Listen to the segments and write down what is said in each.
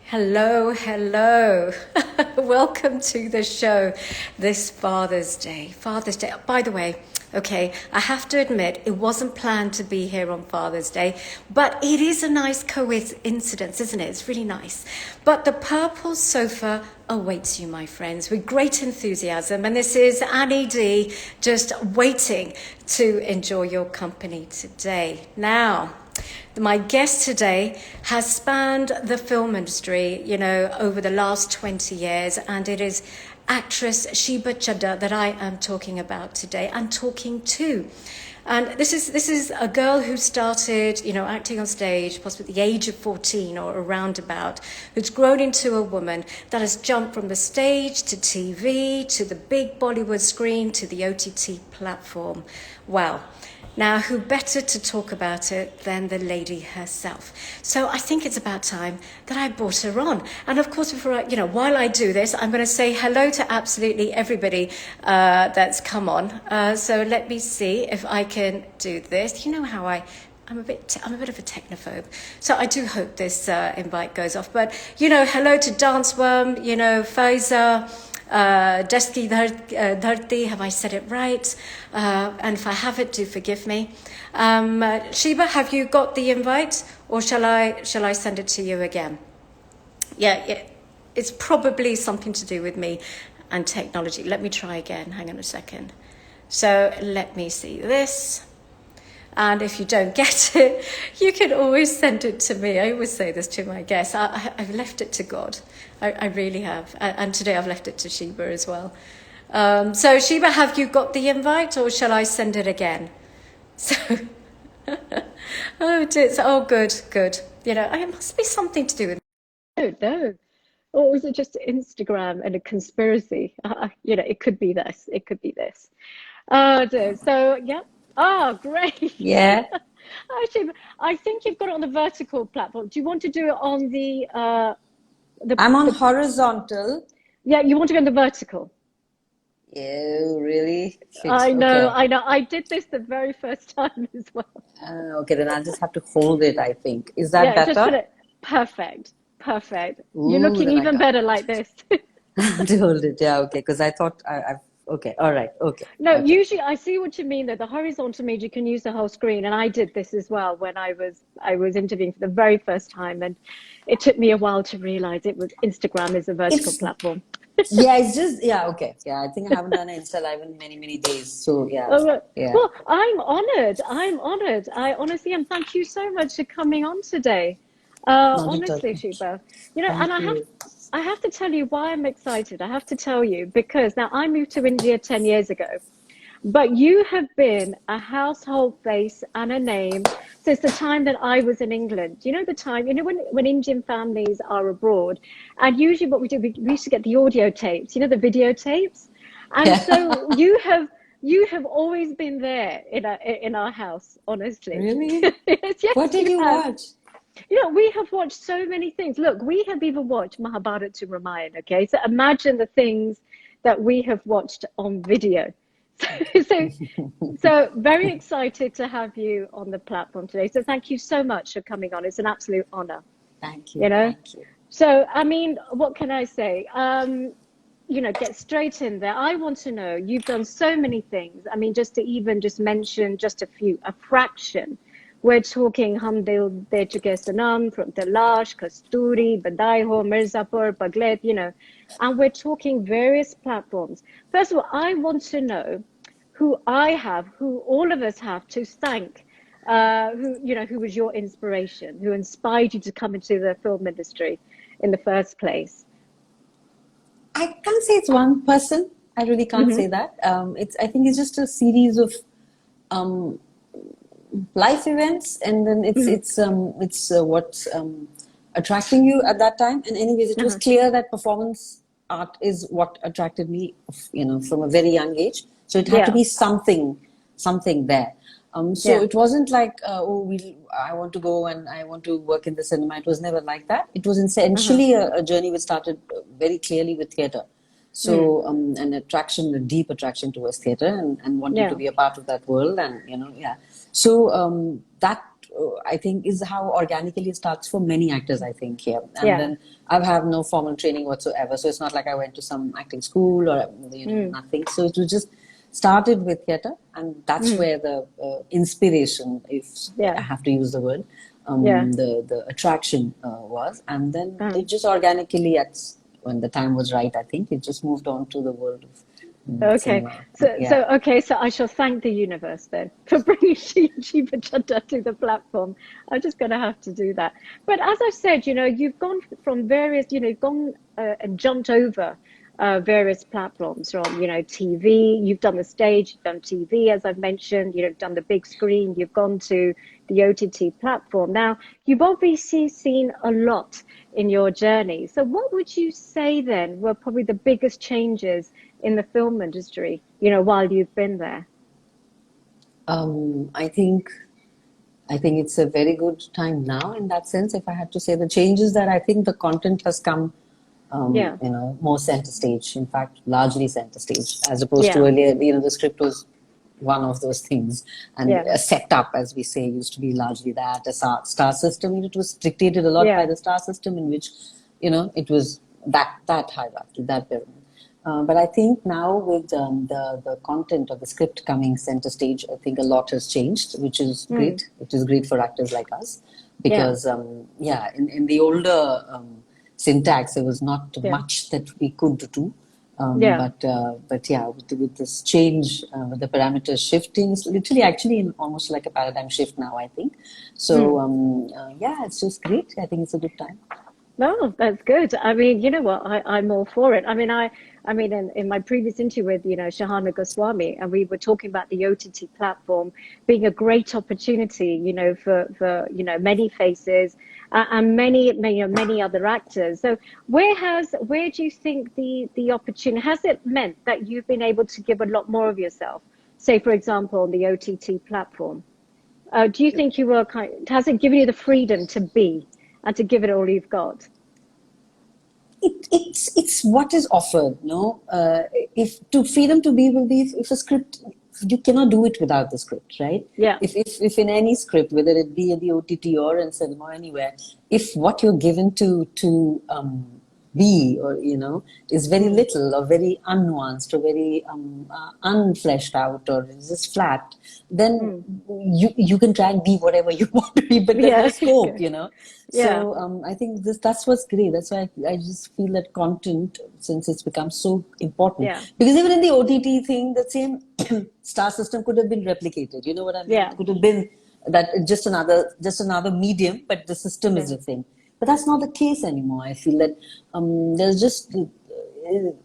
Hello, hello. Welcome to the show this Father's Day. Father's Day. By the way, okay, I have to admit it wasn't planned to be here on Father's Day, but it is a nice coincidence, isn't it? It's really nice. But the purple sofa awaits you, my friends, with great enthusiasm. And this is Annie D, just waiting to enjoy your company today. Now, my guest today has spanned the film industry, over the last 20 years, and it is actress Sheeba Chaddha that I am talking about today and talking to. And this is a girl who started, acting on stage, possibly at the age of 14 or around about, who's grown into a woman that has jumped from the stage to TV, to the big Bollywood screen, to the OTT platform. Wow. Now, who better to talk about it than the lady herself? So I think it's about time that I brought her on. And of course, while I do this, I'm going to say hello to absolutely everybody that's come on. So let me see if I can do this. You know how I'm a bit of a technophobe, so I do hope this invite goes off. But hello to Dance Worm, Faiza. Deski Dharti, have I said it right? And if I haven't, do forgive me. Sheeba, have you got the invite, or shall I send it to you again? Yeah, it's probably something to do with me and technology. Let me try again. Hang on a second. So let me see this. And if you don't get it, you can always send it to me. I always say this to my guests. I've left it to God. I really have. And today I've left it to Sheeba as well. So Sheeba, have you got the invite, or shall I send it again? So, good. It must be something to do with... I don't know. Or was it just Instagram and a conspiracy? It could be this. It could be this. Oh, dear. So, yeah. Oh, great. Yeah. Actually, I think you've got it on the vertical platform. Do you want to do it on the I'm on horizontal. Yeah, you want to go on the vertical. Ew, really? I know, Okay. I know. I did this the very first time as well. Okay, then I'll just have to hold it, I think. Is that Yeah, just put better? it. Perfect. Perfect. You're Ooh, looking then I even got better like this. to hold it. Yeah, okay, because I thought I've... Okay, all right, okay, No, okay. usually I see what you mean though. The horizontal means you can use the whole screen, and I did this as well when I was interviewing for the very first time, and it took me a while to realize Instagram is a vertical It's... platform. Yeah, it's just... Yeah, okay. Yeah, I think I haven't done an Insta Live in many, many days. So, yeah, Oh, right. yeah. Well, I'm honored. I'm honored. I honestly am. Thank you so much for coming on today. Not at all. Honestly, Shubha. And Thank you. I have to tell you why I'm excited. I have to tell you because now I moved to India 10 years ago, but you have been a household face and a name since the time that I was in England. You know the time, when Indian families are abroad, and usually what we do, we used to get the audio tapes, the videotapes. And Yeah. so you have always been there in our house, honestly. Really? Yes, What yes, did you you have. watch? We have watched so many things. Look, we have even watched Mahabharata to Ramayana, okay? So imagine the things that we have watched on video. So, so very excited to have you on the platform today. So thank you so much for coming on. It's an absolute honor, Thank you you, know? thank you. So, I mean, what can I say? Get straight in there. I want to know, you've done so many things. I mean, just to even just mention just a fraction. We're talking Hum Dil De Chuke Sanam, from Talash, Kasturi, Badai Ho, Mirzapur, Paglet, and we're talking various platforms. First of all, I want to know who all of us have to thank, who was your inspiration, who inspired you to come into the film industry in the first place. I can't say it's one person. I really can't Mm-hmm. say that. I think it's just a series of um, life events, and then Mm-hmm. it's what's attracting you at that time. And anyways, it was Uh-huh. clear that performance art is what attracted me, from a very young age. So it had to Yeah. be something there. So Yeah. it wasn't like, I want to go and I want to work in the cinema. It was never like that. It was Uh-huh. essentially a journey which started very clearly with theatre. Mm. So a deep attraction towards theatre, and wanting to Yeah. be a part of that world, and yeah. So that I think, is how organically it starts for many actors, I think, here. And Yeah. then I have no formal training whatsoever. So it's not like I went to some acting school or, nothing. So it was just started with theatre, and that's where the inspiration, if I Yeah. have to use the word, Yeah. the attraction was. And then Mm. it just organically, when the time was right, I think, it just moved on to the world of Okay, cinema. so Yeah. okay, so I shall thank the universe then for bringing Sheeba Chaddha to the platform. I'm just going to have to do that. But as I've said, you've gone from various, you've gone and jumped over various platforms from, TV. You've done the stage, you've done TV, as I've mentioned. You've done the big screen. You've gone to the OTT platform. Now, you've obviously seen a lot in your journey. So, what would you say then were probably the biggest changes in the film industry, while you've been there? I think it's a very good time now in that sense. If I had to say the changes, that I think the content has come, Yeah, more center stage. In fact, largely center stage, as opposed to yeah, earlier. The script was one of those things, and yeah, a setup, as we say, used to be largely that. A star system. It was dictated a lot by yeah, the star system, in which, it was that hierarchy, that pyramid. But I think now with the content of the script coming center stage, I think a lot has changed, which is mm, great. Which is great for actors like us, yeah, because in the older syntax, there was not yeah, much that we could do. yeah, But yeah, with this change, with the parameters shifting, it's literally actually almost like a paradigm shift now, I think. So mm. yeah, it's just great. I think it's a good time. No, that's good. I mean, you know what? I'm all for it. I mean, in my previous interview with, Shahana Goswami, and we were talking about the OTT platform being a great opportunity, for many faces and many other actors. So where do you think the opportunity has it meant that you've been able to give a lot more of yourself? Say, for example, on the OTT platform. Do you think you were has it given you the freedom to be and to give it all you've got? It's what is offered. No, if to freedom to be will be, if a script, you cannot do it without the script, right? Yeah. If in any script, whether it be in the OTT or in cinema or anywhere, if what you're given to be, or is very Mm, little, or very unnuanced, or very unfleshed out, or is just flat, then mm. you can try and be whatever you want to be, but there's no Yeah. scope. Yeah. So I think that's what's great. That's why I just feel that content, since it's become so important, Yeah. because even in the OTT thing, the same star system could have been replicated. You know what I mean? It Yeah. could have been that just another medium, but the system is Yeah. the same. But that's not the case anymore. I feel that there's just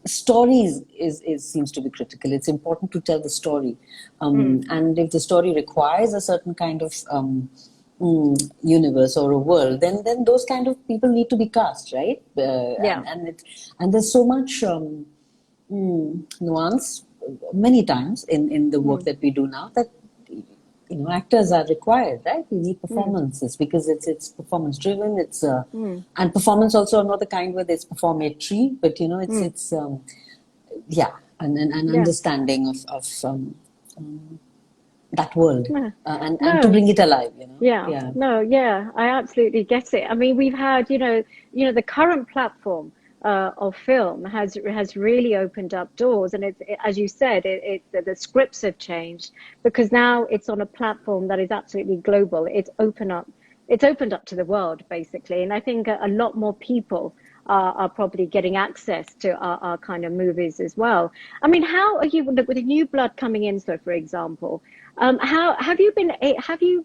stories is seems to be critical. It's important to tell the story, Mm, and if the story requires a certain kind of universe or a world, then those kind of people need to be cast, right? yeah. And there's so much nuance many times in the work Mm, that we do now, that actors are required, right? You need mm, performances, because it's performance driven. It's mm, and performance also not the kind where there's performatory, but mm. it's yeah, an Yeah. understanding of that world, No. and to No. bring it alive. Yeah. Yeah. No. Yeah. I absolutely get it. I mean, we've had, the current platform of film has really opened up doors, and as you said, the scripts have changed because now it's on a platform that is absolutely global. It's opened up to the world basically, and I think a lot more people are probably getting access to our kind of movies as well. I mean, how are you with the new blood coming in? So, for example, how have you been? Have you?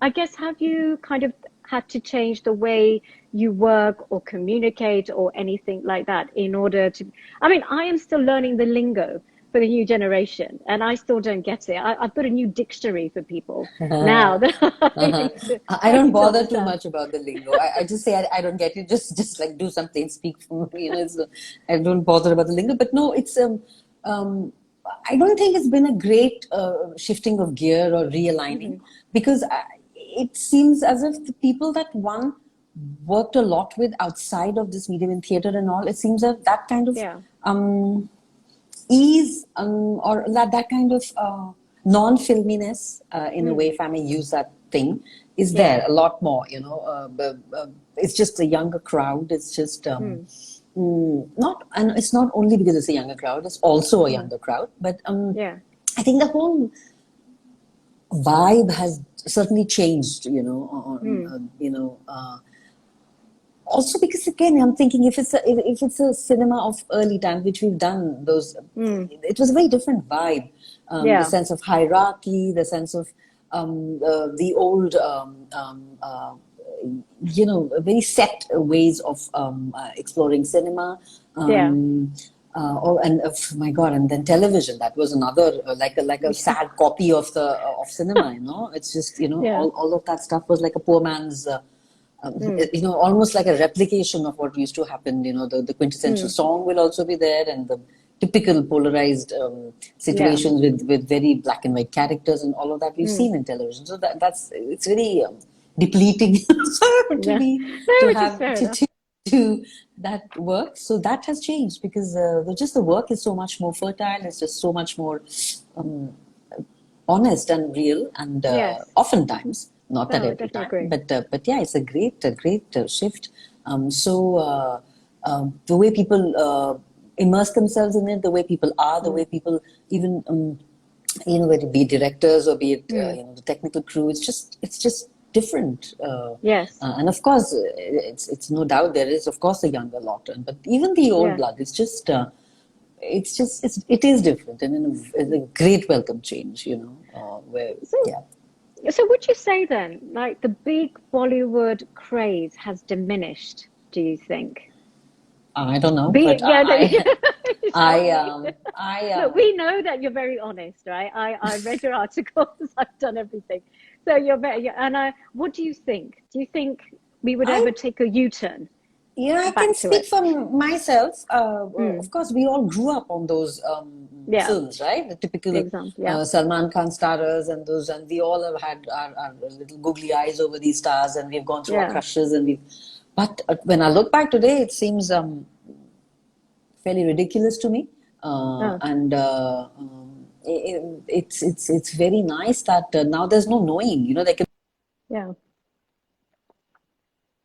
I guess have you kind of had to change the way you work or communicate or anything like that in order to? I mean, I am still learning the lingo for the new generation, and I still don't get it. I've got a new dictionary for people now that I Uh-huh. need to I I don't need to bother too understand. much about the lingo. I just say I don't get it. Just like do something, speak for me. I don't bother about the lingo. But no, it's um, I don't think it's been a great shifting of gear or realigning, Hmm. because it seems as if the people that one worked a lot with outside of this medium in theater and all, it seems that kind of Yeah. um, ease, or that kind of non-filminess, in a way, Mm. if I may use that thing is Yeah. there a lot more, you know. It's just a younger crowd. It's just not, and it's not only because it's a younger crowd. It's also a younger crowd. But Yeah. I think the whole vibe has certainly changed, you know. Also because again, I'm thinking if it's a cinema of early time, which we've done those, it was a very different vibe. The Yeah. sense of hierarchy, the sense of the old, very set ways of exploring cinema. Yeah. My God, and then television. That was another like a sad copy of the of cinema. You know, it's just Yeah. all of that stuff was like a poor man's. Almost like a replication of what used to happen. You know, the quintessential song will also be there, and the typical polarized situations with very black and white characters and all of that we've seen in television. So it's very depleting Yeah. to No, which is have fair enough. to that work. So that has changed because the work is so much more fertile. It's just so much more honest and real, and Yes. oftentimes, not that No, I every definitely time, agree. but yeah, it's a great shift. The way people immerse themselves in it, the way people are, the way people even whether it be directors or be it the technical crew, it's just different. Yes. And of course, it's no doubt there is of course a younger lot, but even the old Yeah. blood, it is different, and it's a great welcome change, where So, yeah. so would you say then, like the big Bollywood craze has diminished, do you think? I don't know, Be but it, yeah, no, you tell I, me. Look, we know that you're very honest, right? I read your articles, I've done everything. So you're very, and what do you think? Do you think we would I ever take a U-turn I can back to speak it? for myself. Of Mm. course, we all grew up on those Yeah, films, right? The typical example. Yeah, Salman Khan starers and those, and we all have had our little googly eyes over these stars, and we've gone through our yeah. crushes, and we've. But when I look back today, it seems fairly ridiculous to me, Oh, and it's very nice that now there's no knowing. You know, they can. yeah.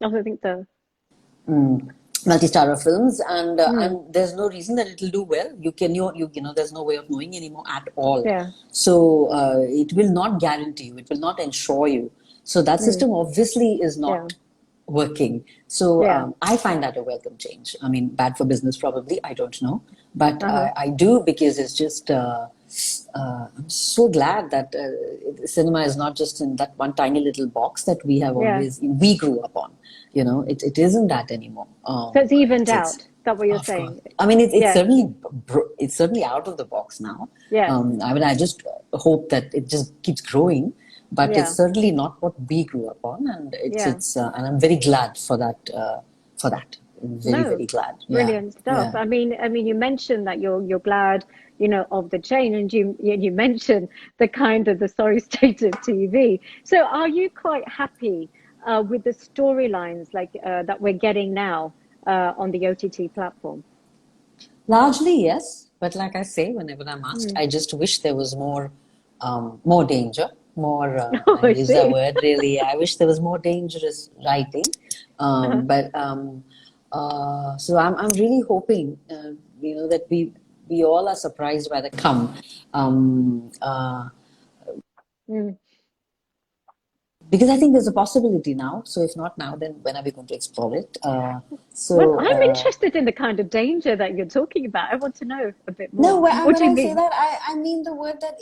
I also think so. Multi-starrer films, Mm. and there's no reason that it'll do well. There's no way of knowing anymore at all. Yeah. So it will not guarantee you. It will not ensure you. So that Mm. system obviously is Yeah. not working. So Yeah. I find that a welcome change. I mean, bad for business probably. I don't know, but Uh-huh. I do, because it's just. I'm so glad that cinema is not just in that one tiny little box that Yeah. we grew up on. It isn't that anymore. So it's evened It's out. Is that what you're of course. saying? I mean, Yeah. it's certainly out of the box now. Yes. I mean, I just hope that it just keeps growing, but it's Yeah. certainly not what we grew up on, and Yeah. and I'm very glad for that. For that, I'm very No, very glad. Yeah, brilliant stuff. yeah. I mean, you mentioned that you're glad, of the change, and you mentioned the kind of the sorry state of TV. So, are you quite happy with the storylines like that we're getting now on the OTT platform? Largely, yes. But like I say, whenever I'm asked, Mm. I just wish there was more danger, more, Oh, I I use that see. word really, I wish there was more dangerous writing. Uh-huh. So I'm really hoping, that we all are surprised by the come. Um, uh, Mm. because I think there's a possibility now. So if not now, then when are we going to explore it? Well, So I'm interested in the kind of danger that you're talking about. I want to know a bit No, more. What when do you I say mean? that, I mean the word that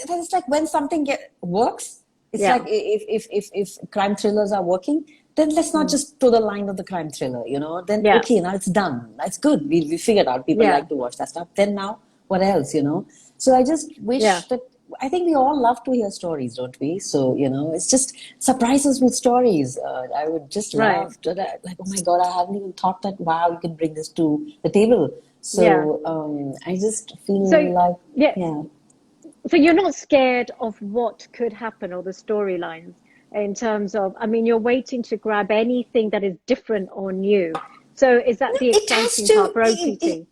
that it's like when something works. It's like Yeah. if crime thrillers are working, then let's not Mm. just toe the line of the crime thriller. Then Yeah. okay, now it's done. That's good. We figured out people Yeah. like to watch that stuff. Then now what else? So I just Yeah. wish that. I think we all love to hear stories, don't we? So it's just surprises with stories. I would just Right. love to like, oh my god, I haven't even thought that. Wow, you can bring this to the table. Yeah. So I just feel So, like, yeah. yeah. So you're not scared of what could happen or the storylines in terms of, I mean, you're waiting to grab anything that is different or new. So is that the It has exciting part to. for OTT?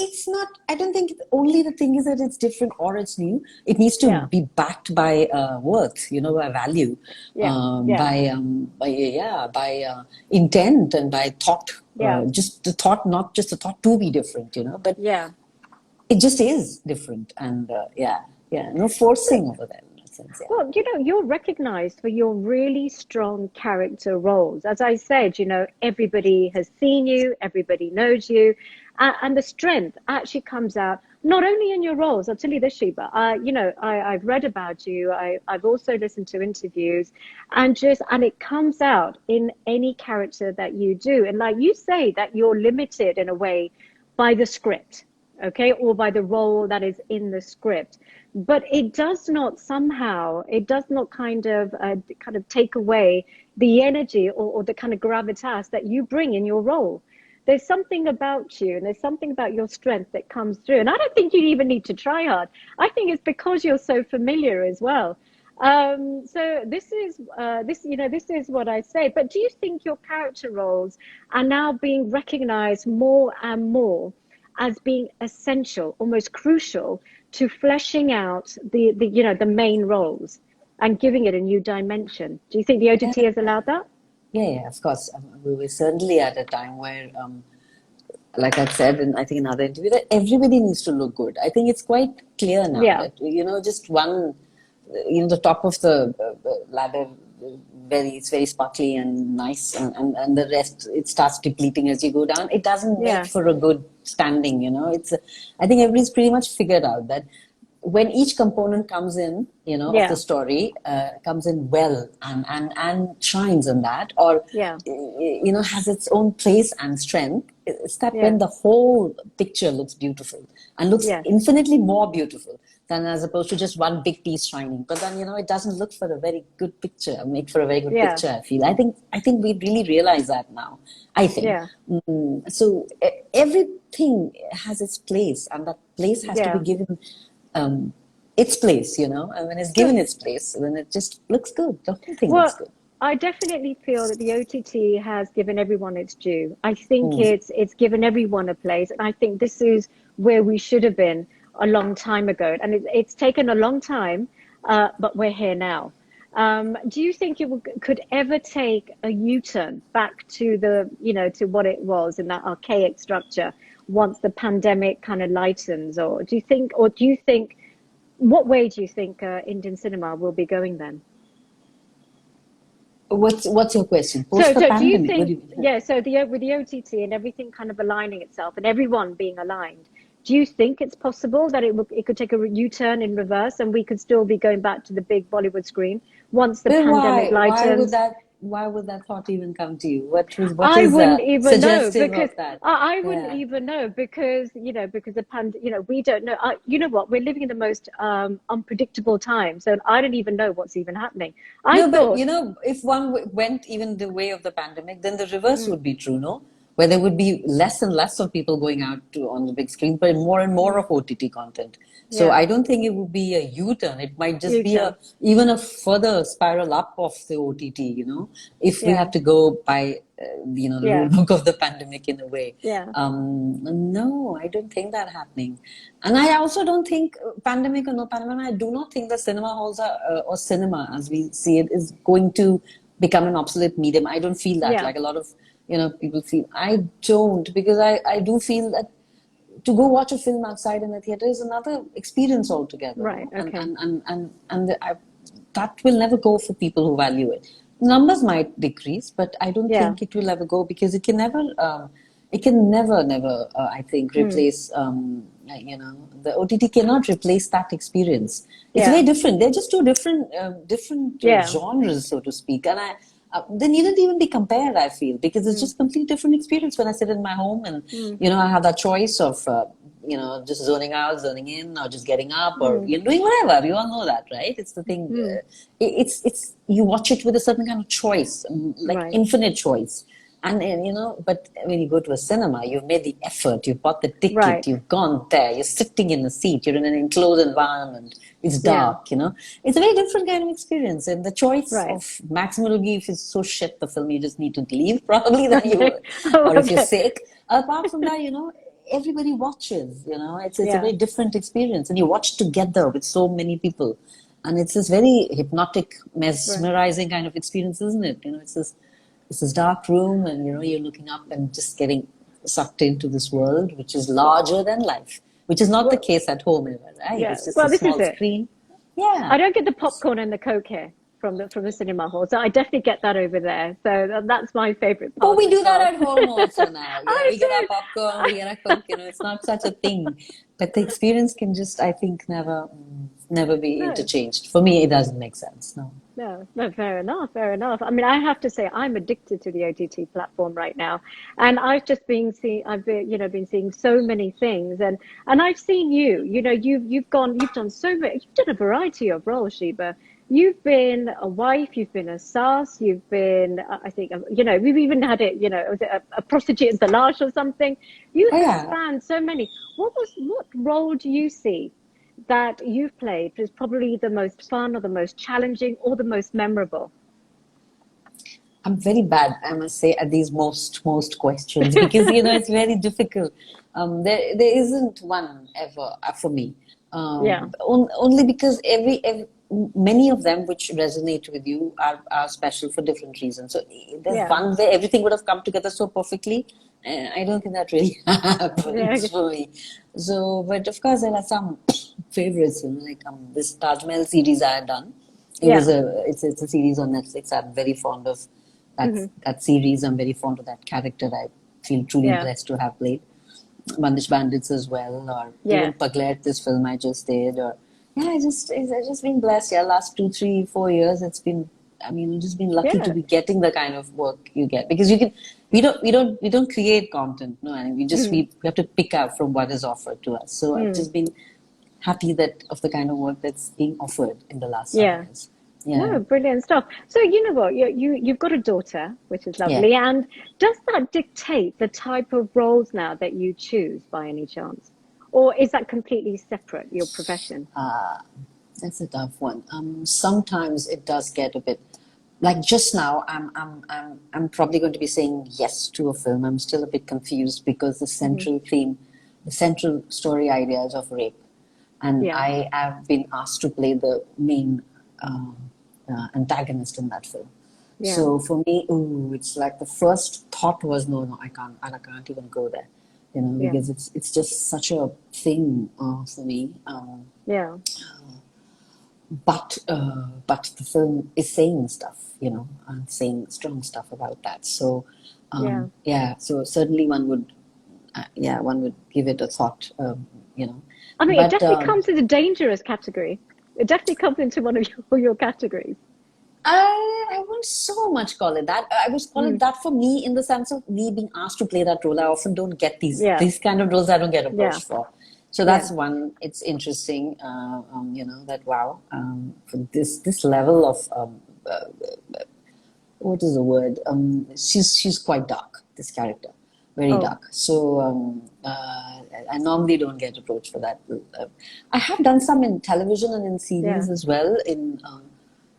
it's not, I don't think, only the thing is that it's different or it's new. It needs to Yeah. be backed by worth, you know, by value, Yeah. Yeah. by intent and by thought. Yeah. Just the thought, not just the thought to be different, you know, but Yeah. it just is different. And no forcing over that in that sense. Yeah. Well, you're recognized for your really strong character roles. As I said, everybody has seen you, everybody knows you, and the strength actually comes out not only in your roles. I'll tell you this, Sheba. I've read about you. I've also listened to interviews, and it comes out in any character that you do. And like you say, that you're limited in a way by the script, okay, or by the role that is in the script, but it does not kind of take away the energy, or the kind of gravitas that you bring in your role. There's something about you, and there's something about your strength that comes through, and I don't think you even need to try hard. I think it's because you're so familiar as well. So this is what I say. But do you think your character roles are now being recognized more and more as being essential, almost crucial, to fleshing out the main roles and giving it a new dimension? Do you think the OTT has allowed that? Yeah, of course. We were certainly at a time where, like I've said, and I think in other interview, that everybody needs to look good. I think it's quite clear now Yeah, that, just one, the top of the ladder, it's very sparkly and nice, and the rest, it starts depleting as you go down. It doesn't make yeah, for a good standing. I think everybody's pretty much figured out that when each component comes in, of the yeah, story, comes in well, and shines on that, or yeah, has its own place and strength, it's that yeah, when the whole picture looks beautiful and looks yes, infinitely more beautiful than as opposed to just one big piece shining. But then, it doesn't look for a very good picture, make for a very good yeah, picture. I think we really realize that now. I think. yeah, So everything has its place, and that place has to be yeah. given its place, and when it's So, given its place, then it just looks good. The whole thing looks well, good. I definitely feel that the OTT has given everyone its due. I think Mm. it's given everyone a place, and I think this is where we should have been a long time ago. And it's taken a long time, but we're here now. Do you think could ever take a U-turn back to to what it was in that archaic structure once the pandemic kind of lightens, or what way do you think Indian cinema will be going then? What's your question? Post the So do you pandemic? What do think, you mean? yeah, so with the OTT and everything kind of aligning itself and everyone being aligned, do you think it's possible that it could take a U-turn in reverse and we could still be going back to the big Bollywood screen once the But pandemic why? Lightens? Why would that thought even come to you? What I is wouldn't even know suggestive because of that? I wouldn't Yeah. even know because we don't know. You know what? We're living in the most unpredictable time, so I don't even know what's even happening. I No, but thought, if one went even the way of the pandemic, then the reverse mm, would be true, no? Where there would be less and less of people going out on the big screen, but more and more mm, of OTT content. So yeah, I don't think it would be a U-turn. It might just be U-turn, even a further spiral up of the OTT, if we have yeah, to go by, the rule yeah, book of the pandemic in a way. yeah, No, I don't think that happening. And I also don't think, pandemic or no pandemic, I do not think the cinema halls or cinema as we see it is going to become an obsolete medium. I don't feel that yeah, like a lot of, people feel. I don't, because I do feel that to go watch a film outside in a theater is another experience altogether, right, no? And okay, that will never go for people who value it. Numbers might decrease, but I don't yeah, think it will ever go because it can never, I think, mm, replace. The OTT cannot replace that experience. It's yeah, very different. They're just two different yeah, genres, so to speak, and they needn't even be compared. I feel because it's mm, just completely different experience when I sit in my home and mm, I have that choice of just zoning out, zoning in, or just getting up, or mm, doing whatever. You all know that, right? It's the thing. mm, It's you watch it with a certain kind of choice, like right, infinite choice. And but when you go to a cinema, you've made the effort, you've bought the ticket, right, you've gone there, you're sitting in a seat, you're in an enclosed environment, it's yeah, dark. It's a very different kind of experience. And the choice right, of maximal relief is so shit the film you just need to leave, probably, than you okay, would. oh, Or if you're okay, sick. Apart from that, everybody watches, it's a Yeah. very different experience, and you watch together with so many people, and it's this very hypnotic, Right. mesmerizing kind of experience, isn't it? It's this dark room, and you're looking up and just getting sucked into this world which is larger than life, which is not the Well, case at home ever, right? yeah. It's just a Well, this is small it. screen. Yeah. I don't get the popcorn and the Coke here from the cinema hall, so I definitely get that over there. So that's my favorite But part we as do that well. at home also now. I We get our popcorn, we do. get our Coke. It's not such a thing. But the experience can just, I think, never be No. interchanged. For me, it doesn't make sense. No. No, no, fair enough, fair enough. I mean, I have to say, I'm addicted to the OTT platform right now, and I've just been seeing, I've been, been seeing so many things, and I've seen you. You've done so many, you've done a variety of roles, Sheba. You've been a wife, you've been a sas, you've been, I think, we've even had it, was it a prostitute in the Lash or something? You Oh, have yeah. spanned so many. What role do you see that you've played is probably the most fun or the most challenging or the most memorable? I'm very bad, I must say, at these most questions because it's very difficult. There isn't one ever for me. Yeah, Only because many of them which resonate with you are special for different reasons. So there's yeah, one where everything would have come together so perfectly. I don't think that really yeah, happens for me. So, but of course, there are some favorites. Like this Taj Mahal series I had done. yeah. It's a series on Netflix. I'm very fond of that Hmm. that series. I'm very fond of that character. I feel truly Yeah, blessed to have played Bandish Bandits as well, or yeah, even Paglet, this film I just did, or I've just been blessed. Yeah, last 2, 3, 4 years, it's been. I mean, you've just been lucky to yeah. be getting the kind of work you get because we don't create content, no, and Mm, we have to pick up from what is offered to us. So I've mm, just been happy that of the kind of work that's being offered in the last some yeah. years. Yeah, No, brilliant stuff. So you know what? You've got a daughter, which is yeah. lovely. And does that dictate the type of roles now that you choose by any chance? Or is that completely separate, your profession? That's a tough one. Sometimes it does get a bit like just now. I'm probably going to be saying yes to a film. I'm still a bit confused because the Hmm. central theme, the central story idea is of rape, and Yeah, I have been asked to play the main antagonist in that film. yeah, So for me, ooh, it's like the first thought was no, I can't even go there, yeah, because it's just such a thing for me. yeah, But the film is saying stuff, and saying strong stuff about that. So yeah. yeah, so certainly one would give it a thought, I mean, it but definitely comes in a dangerous category. It definitely comes into one of your categories. I wouldn't so much call it that. I would call it Mm, that for me in the sense of me being asked to play that role. I often don't get yeah, these kind of roles. I don't get yeah, approached for. So yeah. that's one. It's interesting, that wow, for this level of what is the word? She's quite dark. This character, very Oh, dark. So I normally don't get approached for that. I have done some in television and in yeah, series as well.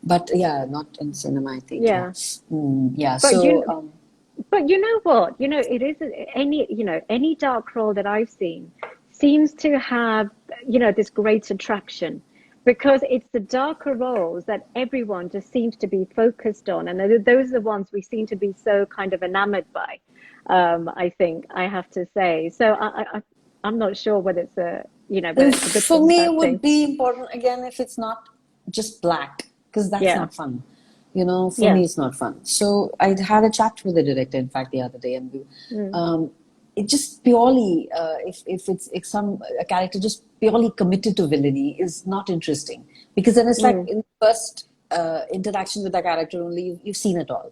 But yeah, not in cinema. I think. Yeah, yeah. yeah. But So but you know what? It isn't any dark role that I've seen seems to have, this great attraction because it's the darker roles that everyone just seems to be focused on. And those are the ones we seem to be so kind of enamored by. I think I have to say. So I'm not sure whether it's whether it's a good for thing, me, bad it would thing. be important again if it's not just black, because that's Yeah. not fun. For Yeah. me, it's not fun. So I had a chat with the director, in fact, the other day, and Mm. um, it just purely, if it's if some a character just purely committed to villainy is not interesting, because then it's like Mm. in the first interaction with the character only you've seen it all.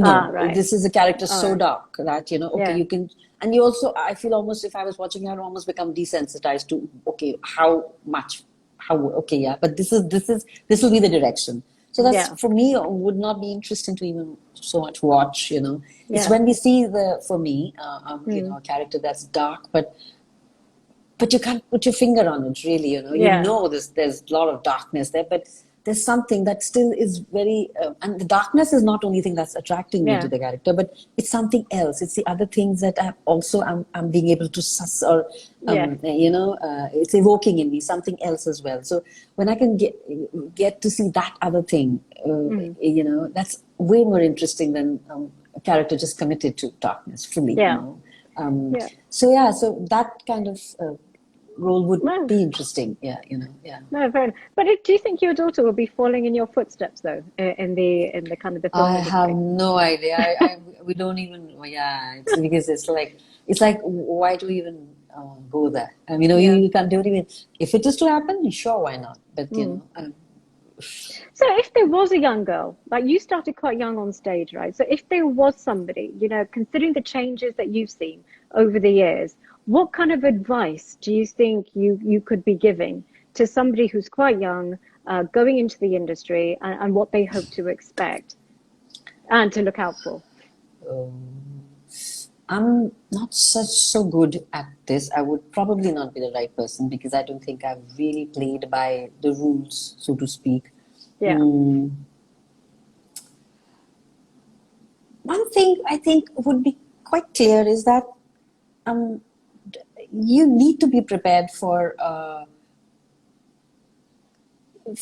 Ah, right. This is a character All so right. dark that okay, Yeah. you can, and you also, I feel almost if I was watching, I'd almost become desensitized to okay, how okay, yeah, but this will be the direction. So that's Yeah. for me would not be interesting to even so much watch. It's Yeah. when we see the for me Mm. a character that's dark, but you can't put your finger on it really. Yeah. There's a lot of darkness there, but there's something that still is very, and the darkness is not only thing that's attracting me to the character, but it's something else. It's the other things that I'm being able to suss, or it's evoking in me something else as well. So when I can get to see that other thing, that's way more interesting than a character just committed to darkness fully. So that kind of role would be interesting. No, fair enough. But do you think your daughter will be following in your footsteps, though, in the kind of the film I industry? have no idea. We don't even. It's because it's like why do we even go there? You can't do it even if it is to happen. Sure, why not? But So if there was a young girl, like you started quite young on stage, right? So if there was somebody, considering the changes that you've seen over the years, what kind of advice do you think you could be giving to somebody who's quite young, going into the industry, and what they hope to expect and to look out for? I'm not so good at this. I would probably not be the right person because I don't think I've really played by the rules, so to speak. Yeah. One thing I think would be quite clear is that you need to be prepared for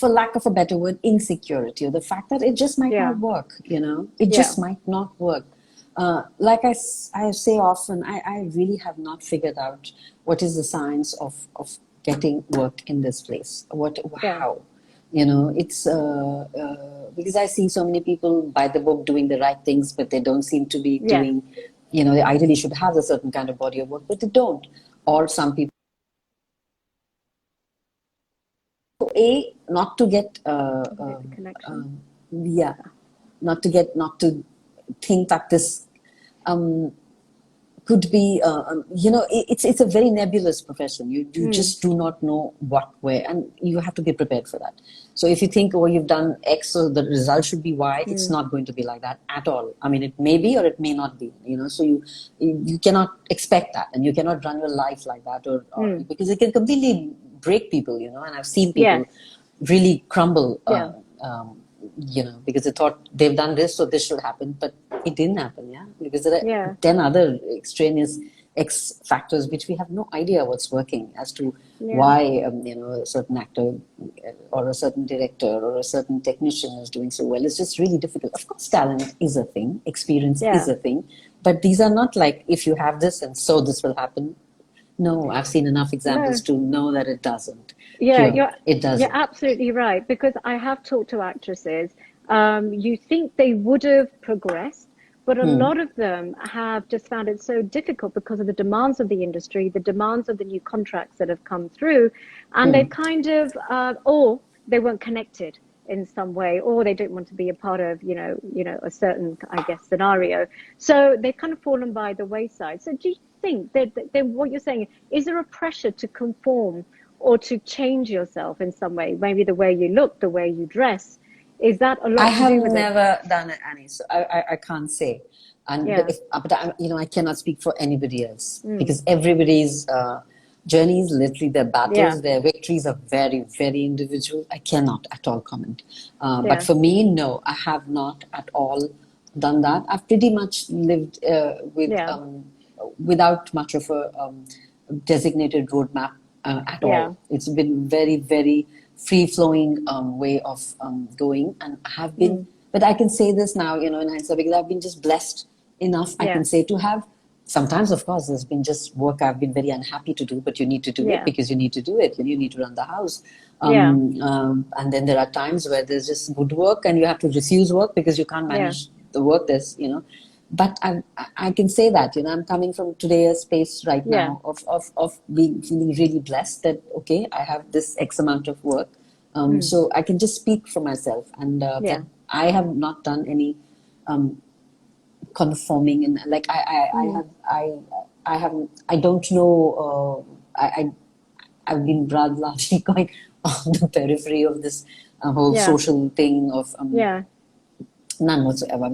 lack of a better word, insecurity, or the fact that it just might not work. It just might not work. Like I say often, I really have not figured out what is the science of getting work in this place. How? It's because I see so many people by the book doing the right things, but they don't seem to be doing, they ideally should have a certain kind of body of work, but they don't. Or some people, not to get, not to think that this could be, it's a very nebulous profession. You just do not know what, where, and you have to be prepared for that. So if you think, you've done X, so the result should be Y, it's not going to be like that at all. I mean, it may be or it may not be, so you cannot expect that, and you cannot run your life like that, or because it can completely break people, and I've seen people really crumble, because they thought they've done this, so this should happen, but it didn't happen, because there are 10 other extraneous X factors which we have no idea what's working as to why a certain actor or a certain director or a certain technician is doing so well. It's just really difficult. Of course, talent is a thing, experience is a thing, but these are not like if you have this and so this will happen. No, I've seen enough examples to know that it doesn't. It doesn't. You're absolutely right, because I have talked to actresses. You think they would have progressed, but a lot of them have just found it so difficult because of the demands of the industry, the demands of the new contracts that have come through, and they've kind of, or they weren't connected in some way, or they don't want to be a part of, a certain, I guess, scenario. So they've kind of fallen by the wayside. So do you think that what you're saying, is there a pressure to conform or to change yourself in some way? Maybe the way you look, the way you dress. Is that a lot to do with it? I have never done it, Annie, so I can't say. But I cannot speak for anybody else because everybody's journey is literally their battles, their victories are very, very individual. I cannot at all comment. But for me, no, I have not at all done that. I've pretty much lived without much of a designated roadmap at all. It's been very, very free-flowing way of going, and I have been, but I can say this now, in hindsight, because I've been just blessed enough, I can say, to have, sometimes of course there's been just work I've been very unhappy to do, but you need to do it because you need to do it, and you need to run the house. And then there are times where there's just good work and you have to refuse work because you can't manage the work. There's, but I can say that, I'm coming from today a space right now of feeling really blessed that, okay, I have this X amount of work. So I can just speak for myself. And I have not done any conforming. And like, I don't know, I've been rather largely going on the periphery of this whole social thing of none whatsoever.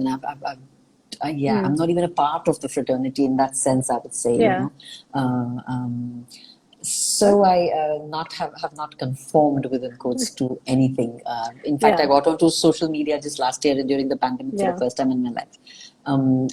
I mean, I'm not even a part of the fraternity in that sense, I would say. So I not have not conformed within quotes to anything. In fact, I got onto social media just last year during the pandemic for the first time in my life. And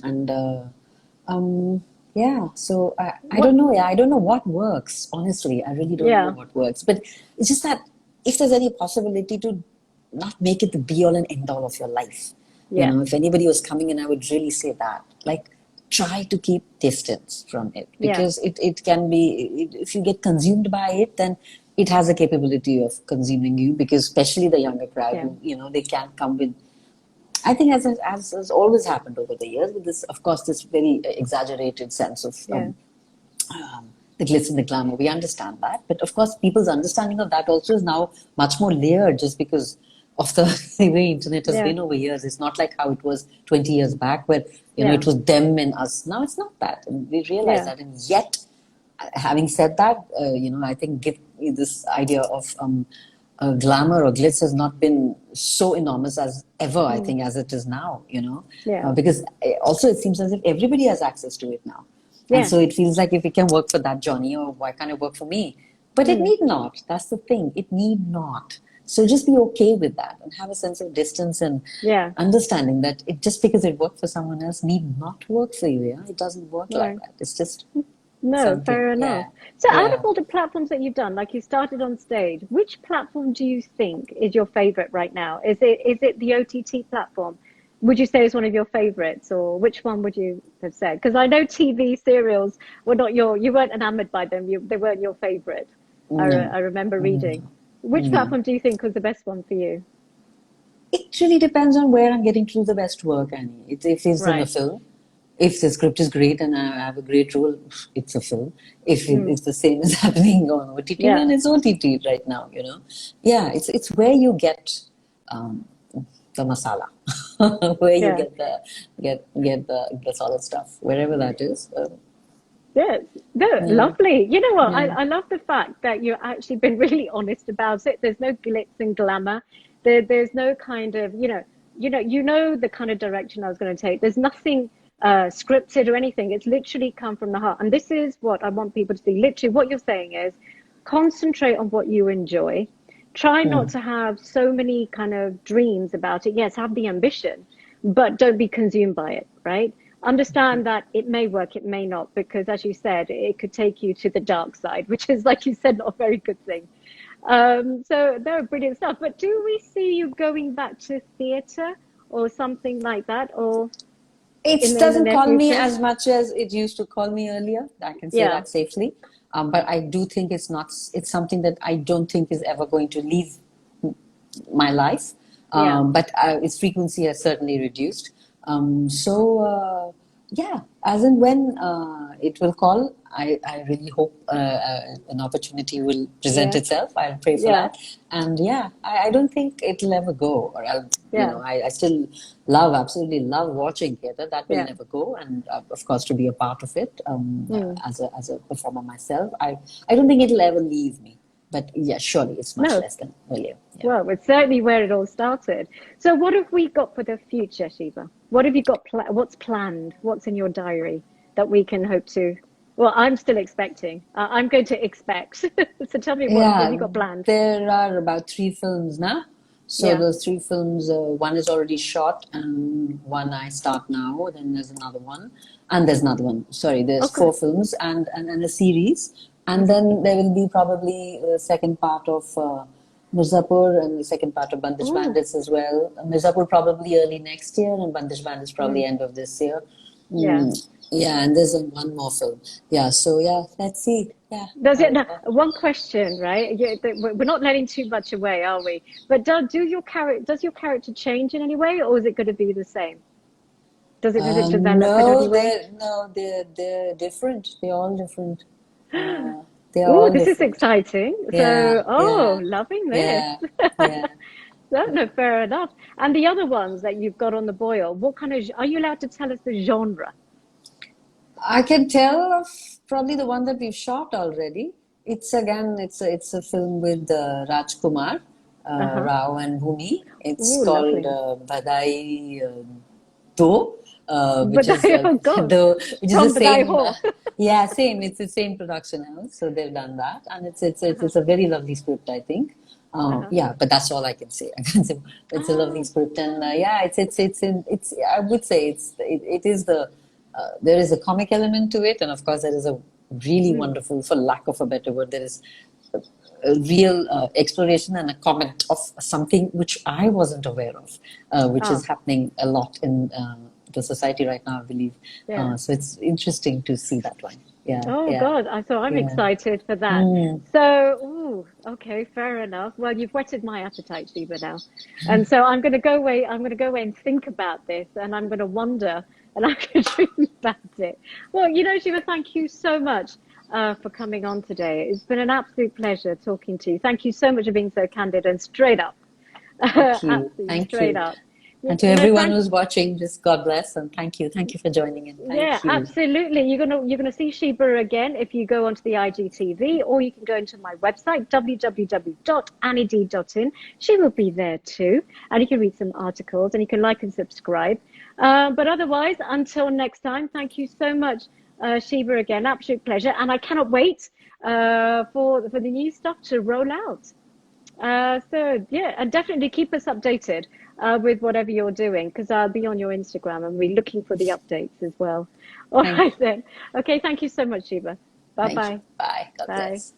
yeah, so I don't know. Yeah, I don't know what works. Honestly, I really don't know what works. But it's just that if there's any possibility to not make it the be all and end all of your life, you know, if anybody was coming in, I would really say that, like, try to keep distance from it, because it can be, if you get consumed by it, then it has a capability of consuming you, because especially the younger crowd, who, you know, they can come with, I think, as has always happened over the years, with this, of course, this very exaggerated sense of the glitz and the glamour. We understand that, but of course, people's understanding of that also is now much more layered, just because of the way internet has been over years. It's not like how it was 20 years back, where you know it was them and us. Now it's not that, and we realize that. And yet, having said that, you know, I think this idea of glamour or glitz has not been so enormous as ever, I think, as it is now, you know, because also it seems as if everybody has access to it now. And so it feels like, if it can work for that Johnny, or why can't it work for me? But it need not. That's the thing. It need not. So just be okay with that, and have a sense of distance, and understanding that it, just because it worked for someone else, need not work for you. Yeah, it doesn't work like that. It's just something. Fair enough. So out of all the platforms that you've done, like you started on stage, which platform do you think is your favorite right now? Is it the OTT platform? Would you say is one of your favorites, or which one would you have said? Because I know TV serials were not you weren't enamored by them. They weren't your favorite. I remember reading. Which platform do you think was the best one for you? It really depends on where I'm getting to do the best work, Annie. If it's in a film, if the script is great and I have a great role, it's a film. If it's the same as happening on OTT, then it's OTT right now, you know. Yeah, it's where you get the masala, where you get the solid stuff, wherever that is. Lovely. You know what? I love the fact that you've actually been really honest about it. There's no glitz and glamour. There's no kind of, you know the kind of direction I was going to take. There's nothing scripted or anything. It's literally come from the heart. And this is what I want people to see. Literally, what you're saying is concentrate on what you enjoy. Try not to have so many kind of dreams about it. Yes, have the ambition, but don't be consumed by it, right? Understand that it may work, it may not, because as you said, it could take you to the dark side, which is, like you said, not a very good thing. So they're brilliant stuff. But do we see you going back to theatre or something like that? Or it doesn't call me as much as it used to call me earlier. I can say that safely. But I do think it's something that I don't think is ever going to leave my life. But its frequency has certainly reduced. As and when it will call, I really hope an opportunity will present itself. I'll pray for that. And I don't think it'll ever go. Or I still absolutely love watching theatre. That will never go. And of course, to be a part of it as a performer myself, I don't think it'll ever leave me. But surely it's much less than earlier. Yeah. Well, it's certainly where it all started. So what have we got for the future, Sheeba? What have you got? What's planned? What's in your diary that we can hope to? Well, I'm still expecting. I'm going to expect. So tell me, what have you got planned? There are about 3 films now. So those 3 films, one is already shot, and one I start now. Then there's another one, and there's another one. Sorry, there's 4 films and a series. And then there will be probably the second part of Mirzapur and the second part of Bandish Bandits as well. Mirzapur probably early next year, and Bandish Bandits probably end of this year. And there's one more film. Let's see. Does it now? One question, right? We're not letting too much away, are we? But does your character change in any way, or is it going to be the same? Does it develop in any way? They're different. They're all different. This is exciting. Loving this. No, fair enough. And the other ones that you've got on the boil, what kind of, are you allowed to tell us the genre? I can tell of probably the one that we've shot already. It's a film with Rajkumar, Rao and Bhumi. It's called Badai Do. Which is the same. Yeah, same. It's the same production house, so they've done that, and it's a very lovely script, I think. Yeah, but that's all I can say. I can say it's a lovely script, and yeah, it's. I would say it is the there is a comic element to it, and of course there is a really wonderful, for lack of a better word, there is a real exploration and a comment of something which I wasn't aware of, which is happening a lot in the society right now, I believe. Yeah. So it's interesting to see that one. Yeah, Oh yeah, God, I'm yeah. excited for that. So, ooh, okay, fair enough. Well, you've whetted my appetite, Sheba, now, and so I'm going to go away. I'm going to go away and think about this, and I'm going to wonder, and I'm going to dream about it. Well, Sheba, thank you so much for coming on today. It's been an absolute pleasure talking to you. Thank you so much for being so candid and straight up, Thank you. absolutely Thank straight you. up. And to everyone who's watching, just God bless and thank you. Thank you for joining in. Yeah, Thank you. absolutely. You're gonna see Sheba again if you go onto the IGTV, or you can go into my website www.annied.in. She will be there too, and you can read some articles and you can like and subscribe. But otherwise, until next time, thank you so much, Sheba. Again, absolute pleasure, and I cannot wait for the new stuff to roll out. So yeah, and definitely keep us updated with whatever you're doing, because I'll be on your Instagram and we're looking for the updates as well. All Thank right you. then. Okay, thank you so much, Sheba. Bye Thank you. bye. Bye. God Bye. bless.